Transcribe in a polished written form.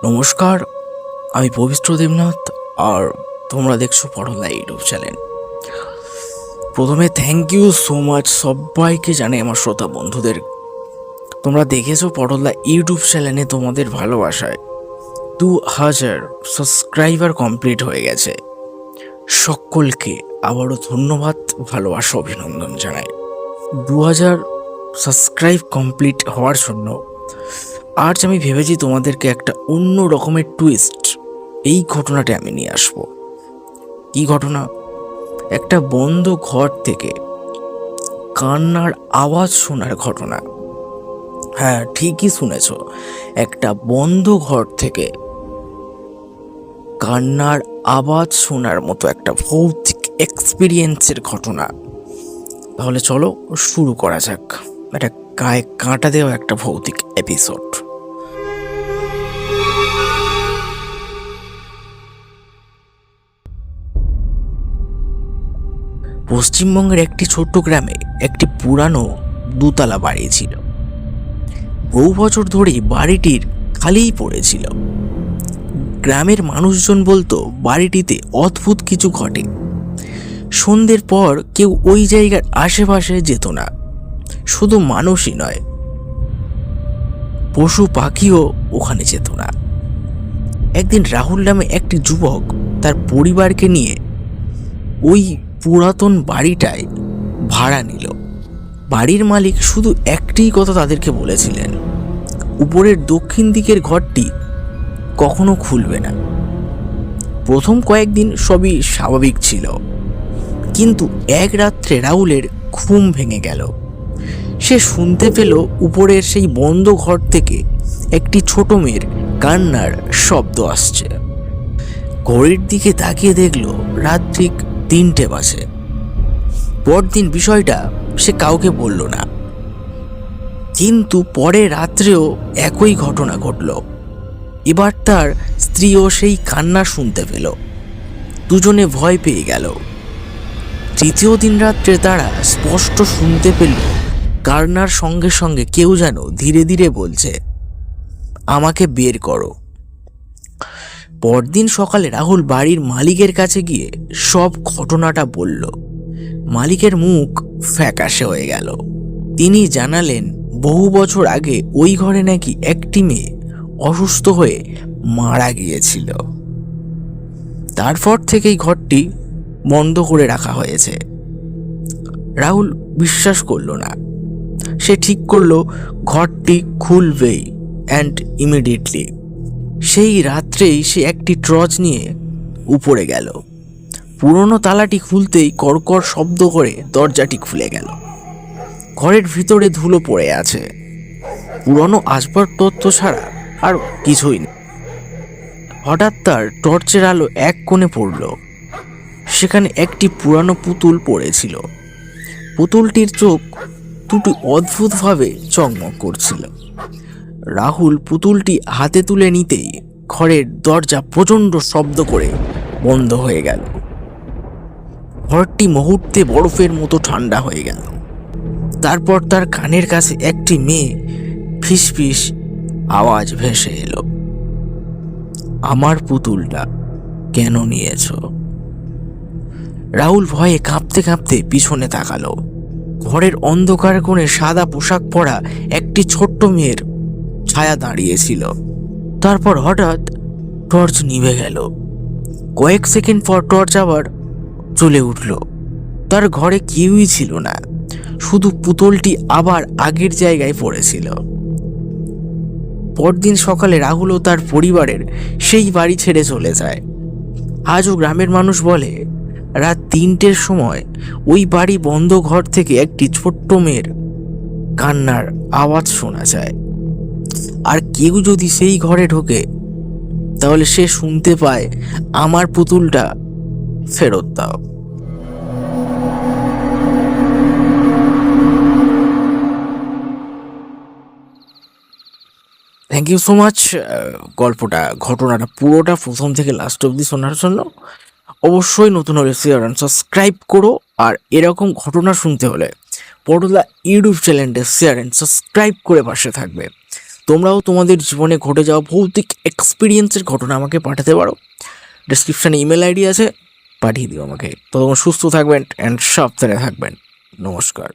নমস্কার, আমি পবিত্র দেবনাথ আর তোমরা দেখছো পড়লা ইউটিউব চ্যানেল। প্রথমে থ্যাংক ইউ সো মাচ সবাইকে জানাই আমার শ্রোতা বন্ধুদের। তোমরা দেখেছো পড়লা ইউটিউব চ্যানেলে তোমাদের ভালোবাসায় 2000 সাবস্ক্রাইবার কমপ্লিট হয়ে গেছে। সকলকে আবারও ধন্যবাদ, ভালোবাসা, অভিনন্দন জানাই। 2000 সাবস্ক্রাইব কমপ্লিট হওয়ার জন্য আজ আমি ভেবেছি তোমাদেরকে একটা অন্য রকমের টুইস্ট এই ঘটনাটা আমি নিয়ে আসবো। কি ঘটনা? একটা বন্ধ ঘর থেকে কান্নার আওয়াজ শোনার ঘটনা। হ্যাঁ, ঠিকই শুনেছ, একটা বন্ধ ঘর থেকে কান্নার আওয়াজ শোনার মতো একটা ভৌতিক এক্সপিরিয়েন্সের ঘটনা। তাহলে চলো শুরু করা যাক একটা গায়ে কাঁটা দেওয়া একটা ভৌতিক এপিসোড। পশ্চিমবঙ্গের একটি ছোট্ট গ্রামে একটি পুরানো দুতলা বাড়ি ছিল। বহু বছর ধরে বাড়িটির খালিই পড়েছিল। গ্রামের মানুষজন বলতো বাড়িটিতে অদ্ভুত কিছু ঘটে। সন্ধ্যের পর কেউ ওই জায়গার আশেপাশে যেত না। শুধু মানুষই নয়, পশু পাখিও ওখানে যেত না। একদিন রাহুল নামে একটি যুবক তার পরিবারকে নিয়ে ওই পুরাতন বাড়িটায় ভাড়া নিল। বাড়ির মালিক শুধু একটিই কথা তাদেরকে বলেছিলেন, উপরের দক্ষিণ দিকের ঘরটি কখনো খুলবে না। প্রথম কয়েকদিন সবই স্বাভাবিক ছিল, কিন্তু এক রাত্রে রাহুলের ঘুম ভেঙে গেল। সে শুনতে পেল উপরের সেই বন্ধ ঘর থেকে একটি ছোট মেয়ের কান্নার শব্দ আসছে। ঘড়ির দিকে তাকিয়ে দেখল রাত ঠিক 3টে বাজে। পরদিন বিষয়টা সে কাউকে বলল না, কিন্তু পরে রাত্রেও একই ঘটনা ঘটল। এবার তার স্ত্রীও সেই কান্না শুনতে পেল। দুজনে ভয় পেয়ে গেল। তৃতীয় দিন রাত্রে তারা স্পষ্ট শুনতে পেল কান্নার সঙ্গে সঙ্গে কেউ যেন ধীরে ধীরে বলছে, আমাকে বের করো। পরদিন সকালে রাহুল বাড়ির মালিকের কাছে গিয়ে সব ঘটনাটা বলল। মালিকের মুখ ফ্যাকাশে হয়ে গেল। তিনি জানালেন বহু বছর আগে ওই ঘরে নাকি একটি মেয়ে অসুস্থ হয়ে মারা গিয়েছিল। তারপর থেকেই ঘরটি বন্ধ করে রাখা হয়েছে। রাহুল বিশ্বাস করল না। সে ঠিক করলো ঘরটি খুলবেই, অ্যান্ড ইমিডিয়েটলি। সেই রাত্রেই সে একটি টর্চ নিয়ে উপরে গেল। পুরনো তালাটি খুলতেই কড়কড় শব্দ করে দরজাটি খুলে গেল। ঘরের ভিতরে ধুলো পড়ে আছে, পুরনো আসবাবপত্র ছাড়া আর কিছুই নেই। হঠাৎ তার টর্চের আলো এক কোণে পড়ল। সেখানে একটি পুরানো পুতুল পড়েছিল। পুতুলটির চোখ দুটি অদ্ভুতভাবে চকমক করছিল। রাহুল পুতুলটি হাতে তুলে নিতেই ঘরের দরজা প্রচণ্ড শব্দ করে বন্ধ হয়ে গেল। ঘরটি মুহূর্তে বরফের মতো ঠান্ডা হয়ে গেল। তারপর তার কানের কাছে একটি মেয়ে ফিসফিস আওয়াজ ভেসে এলো, আমার পুতুলটা কেন নিয়েছ? রাহুল ভয়ে কাঁপতে কাঁপতে পিছনে তাকালো। ঘরের অন্ধকার কোণে সাদা পোশাক পরা একটি ছোট্ট মেয়ের ছায়া দাঁড়িয়েছিল। তারপর হঠাৎ টর্চ নিভে গেল। কয়েক সেকেন্ড পর টর্চ আবার জ্বলে উঠল। তার ঘরে কেউই ছিল না, শুধু পুতুলটি আবার আগের জায়গায় পড়েছিল। পরদিন সকালে রাহুল ও তার পরিবারের সেই বাড়ি ছেড়ে চলে যায়। আজও গ্রামের মানুষ বলে রাত 3টের সময় ওই বাড়ি বন্ধ ঘর থেকে একটি ছোট্ট মেয়ের কান্নার আওয়াজ শোনা যায়। আর কেউ যদি সেই ঘরে ঢোকে তাহলে সে শুনতে পায়, আমার পুতুলটা ফেরত দাও। থ্যাংক ইউ সো মাচ ঘটনাটা পুরোটা প্রথম থেকে লাস্ট অবধি শোনার জন্য। অবশ্যই নতুন হলে শেয়ার অ্যান্ড সাবস্ক্রাইব করো। আর এরকম ঘটনা শুনতে হলে পড়লা ইউটিউব চ্যানেলটা শেয়ার অ্যান্ড সাবস্ক্রাইব করে পাশে থাকবে। তোমরাও তোমাদের জীবনে ঘটে যাওয়া ভৌতিক এক্সপিরিয়েন্সের ঘটনা আমাকে পাঠাতে পারো। ডেসক্রিপশানে ইমেল আইডি আছে, পাঠিয়ে দিও আমাকে। ততক্ষণ সুস্থ থাকবেন অ্যান্ড সাবধানে থাকবেন। নমস্কার।